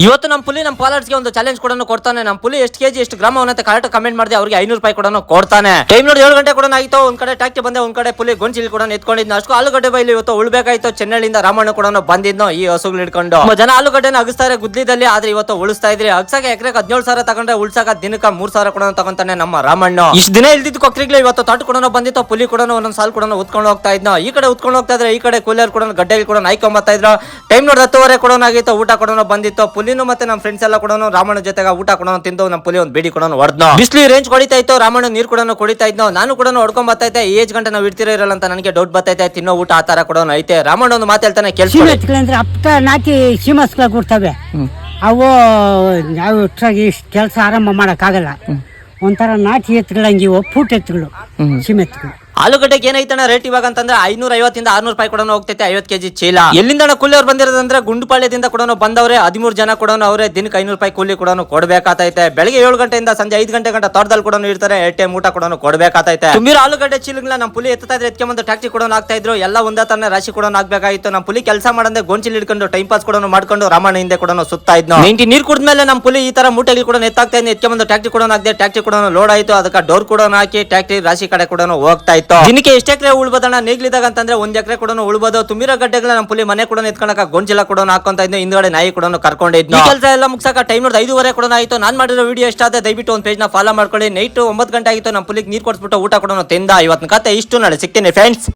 ಇವತ್ತು ನಮ್ಮ ಪುಲಿ ನಮ್ಮ ಫಾಲೋವರ್ಸ್ಗೆ ಒಂದು ಚಾಲೆಂಜ್ ಕೂಡ ಕೊಡ್ತಾನೆ. ನಮ್ಮ ಪುಲಿ ಎಷ್ಟು ಕೆಜಿ ಎಷ್ಟು ಗ್ರಾಮ ಅವನಂತ ಕರೆಕ್ಟ್ ಕಮೆಂಟ್ ಮಾಡಿದೆ ಅವ್ರಿಗೆ 500 ರೂಪಾಯಿ ಕೂಡ ಕೊಡ್ತಾನೆ. ಟೈಮ್ ನೋಡಿ 7 ಗಂಟೆ ಕೂಡ ಆಯ್ತು. ಒಂದ್ ಕಡೆ ಟ್ಯಾಕ್ಟಿ ಬಂದೆ, ಒಂದ್ ಕಡೆ ಪುಲಿ ಗೊಂಚಿಲ್ ಕೂಡ ಎತ್ಕೊಂಡಿದ್ನ. ಅಷ್ಟು ಆಲೂಗಡ್ಡೆ ಬೈಲಿ ಇವತ್ತು ಉಳ್ಬೇಕಾಯ್ತು. ಚೆನ್ನೈಯಿಂದ ರಾಮಣ್ಣ ಕೂಡ ಬಂದಿದ್ನೋ ಈ ಹಸುಗಳು ಹಿಡ್ಕೊಂಡು. ಜನ ಆಲೂಗಡ್ಡೆನ ಅಗಿಸ್ತಾರೆ ಗುದ್ಲಿದಲ್ಲಿ, ಆದ್ರೆ ಇವತ್ತು ಉಳಿಸ್ತಾ ಇದ್ರಿ. ಅಗ್ಸಾಕ ಎಕರೆಗೆ 17,000 ತಗೊಂಡ್ರೆ ಉಳ್ಸಾಕ ದಿನಕ್ಕೆ 3,000 ಕೂಡ ತಗೊಂತಾನೆ ನಮ್ಮ ರಾಮಣ್ಣ. ಇಷ್ಟು ದಿನ ಇಲ್ದಿದ್ದು ಕೊಕ್ರಿಗ್ಲಿ ಇವತ್ತು ತೊಟ್ಟು ಕೂಡ ಬಂದಿತ್ತು. ಪುಲಿ ಕೂಡ ಒಂದೊಂದ್ ಸಾಲ್ ಕೂಡ ಉತ್ಕೊಂಡು ಹೋಗ್ತಾ ಇದ್ನ. ಈ ಕಡೆ ಉತ್ಕೊಂಡು ಹೋಗ್ತಾ ಇದ್ರೆ ಈ ಕಡೆ ಕೂಲರ್ ಕೂಡ ಗಡ್ಡೆಗೆ ಕೂಡ ನಾಯ್ಕೊಂಡ್ ಬರ್ತಾ ಇದ್ರು. ಟೈಮ್ ನೋಡಿ 10:30 ಕೂಡ ಆಗಿತ್ತು. ಊಟ ಕೂಡ ಬಂದಿತ್ತು. ಪುಲಿನು ಮತ್ತೆ ನಮ್ಮ ಫ್ರೆಂಡ್ಸ್ ಎಲ್ಲ ಕೂಡ ರಾಮಣ್ಣ ಜೊತೆಗೆ ಊಟ ಕೂಡ ತಿಂದು ನಮ್ಮ ಪುಲಿ ಒಂದು ಬೇಡಿ ಕೂಡ ಹೊಡೆದ್ನೋ. ಬಿಸ್ಲಿ ರೇಂಜ್ ಹೊಡಿತಾ ಇತ್ತು. ರಾಮಣ್ಣ ನೀರು ಕೂಡ ಕುಡಿತಾ ಇದ್ನೋ. ನಾನು ಕೂಡ ಹೊಡ್ಕೊಂಡ್ ಬರ್ತಾ ಇದ್ದೆ. ಏಜ್ ಗಂಟೆ ನಾವು ಇಡ್ತಿರೋ ಇರಲ್ಲ ಅಂತ ನನಗೆ ಡೌಟ್ ಬರ್ತಾ ತಿನ್ನೋ ಊಟ ಆ ತರ ಕೂಡ ಐತೆ. ರಾಮಣ್ಣ ಒಂದು ಮಾತು ಹೇಳ್ತಾನೆ ಕೇಳಿಸ್ಕೊಳ್ಳಿ. ಅಂದ್ರೆ ಅಪ್ಪ ನಾಟಿ ಸೀಮಸ್ಗಳ ಕೊಡ್ತವೆ. ಅವು ನಾವು ಕೆಲಸ ಆರಂಭ ಮಾಡಕ್ಕಾಗಲ್ಲ. ಒಂಥರ ನಾಟಿ ಎತ್ತುಗಳಂಗೆ ಇವು ಪೂಟ್ ಎತ್ತುಗಳು, ಸೀಮೆ ಎತ್ತುಗಳು. ಆಲೂಗಡ್ಡೆಗೆ ಏನೈತಣ್ಣ ರೇಟ್ ಇವಾಗ ಅಂತಂದ್ರೆ 550 ಇಂದ 600 ರೂಪಾಯಿ ಕೂಡ ಹೋಗ್ತೈತೆ 50 ಕೆಜಿ ಚೀಲ. ಎಲ್ಲಿಂದ ಕೂಲಿಯವ್ರು ಬಂದಿರೋದಂದ್ರೆ ಗುಂಡುಪಾಳ್ಯದಿಂದ ಕೂಡ ಬಂದವ್ರೆ. 13 ಜನ ಕೂಡ ಅವರೇ. ದಿನಕ್ಕೆ 500 ರೂಪಾಯಿ ಕೂಲಿ ಕೂಡ ಕೊಡ್ಬೇಕಾತೈತೆ. ಬೆಳಿಗ್ಗೆ 7 ಗಂಟೆಯಿಂದ ಸಂಜೆ 5 ಗಂಟೆ ಗಂಟ ತೋಟದಲ್ಲಿ ಕೂಡ ಇರ್ತಾರೆ. 2 ಟೈಮ್ ಊಟ ಕೂಡ ಕೊಡ್ಬೇಕಾತೈತೆ. ತುಂಬಿರೋ ಆಲೂಗಡ್ಡೆ ಚೀಲಗಳನ್ನ ನಮ್ಮ ಪುಲಿ ಎತ್ತಾ ಇದ್ರೆ ಎತ್ಕೊಂಡ್ಬಂದು ಟ್ಯಾಕ್ಸಿ ಕೂಡ ಆಗ್ತಾ ಇದ್ರು. ಎಲ್ಲ ಒಂದೇ ತರ ರಾಶಿ ಕೂಡ ಆಗ್ಬೇಕಾಗಿತ್ತು. ನಮ್ಮ ಪುಲಿ ಕೆಲಸ ಮಾಡಂದೆ ಗೊಂಚಿಲ್ ಹಿಡ್ಕೊಂಡು ಟೈಮ್ ಪಾಸ್ ಕೂಡ ಮಾಡ್ಕೊಂಡು ರಾಮಣ್ಣ ಹಿಂದೆ ಕೂಡ ಸುತ್ತಾ ಇದ್ನು. 90 ನೀರು ಕುಡಿದ್ಮೇಲೆ ನಮ್ಮ ಪುಲಿ ಈ ತರ ಮೂಟೆಗಳು ಕೂಡ ಎತ್ತಾಗ್ತಾ ಇದ್ದೆ. ಎತ್ಕೊಂಡ್ಬಂದು ಟ್ಯಾಕ್ಸಿ ಕೂಡ ಹಾಕ್ದೆ. ಟ್ಯಾಕ್ಸಿ ಕೂಡ ಲೋಡ್ ಆಯ್ತು. ಅದಕ್ಕೆ ಡೋರ್ ಕೂಡ ಹಾಕಿ ಟ್ಯಾಕ್ಸಿ ರಾಶಿ ಕಡೆ ಕೂಡ ಹೋಗ್ತಾ ಇತ್ತು. ದಿನಕ್ಕೆ ಎಷ್ಟು ಎಕರೆ ಉಳ್ಬೋದಣ್ಣ ನೇಗ್ಲಿದಾಗ ಅಂತಂದ್ರೆ 1 ಎಕರೆ ಕೂಡ ಉಳ್ಬೋದು. ತುಂಬಿರೋ ಗಡ್ಡೆಗಳ ನಮ್ಮ ಪುಲಿ ಮನೆ ಕೂಡ ಎತ್ಕೊಳಕ ಗೊಂಚಿಲ ಕೂಡ ಹಾಕೊಂತ ಇದ್ನು. ಹಿಂದ್ಗಡೆ ನಾಯಿ ಕೂಡ ಕರ್ಕೊಂಡಿದ್ನು. ಕೆಲಸ ಎಲ್ಲ ಮುಗ್ಸಕ ಟೈಮ್ ನೋಡಿ 5:30 ಕೂಡ ಆಯ್ತು. ನಾನ್ ಮಾಡಿರೋ ವಿಡಿಯೋ ಎಷ್ಟ ಆದ್ರೆ ದಯವಿಟ್ಟು ಒಂದು ಪೇಜ್ ನ ಫಾಲೋ ಮಾಡ್ಕೊಳ್ಳಿ. ನೈಟ್ 9 ಗಂಟೆ ಆಗಿತ್ತು. ನಮ್ಮ ಪುಲಿಗೆ ನೀರು ಕೊಡ್ಸ್ಬಿಟ್ಟು ಊಟ ಕೂಡ ತಿಂದ. ಇವತ್ತಿನ ಕತೆ ಇಷ್ಟು. ನಾಳೆ ಸಿಗ್ತೀನಿ ಫ್ರೆಂಡ್ಸ್.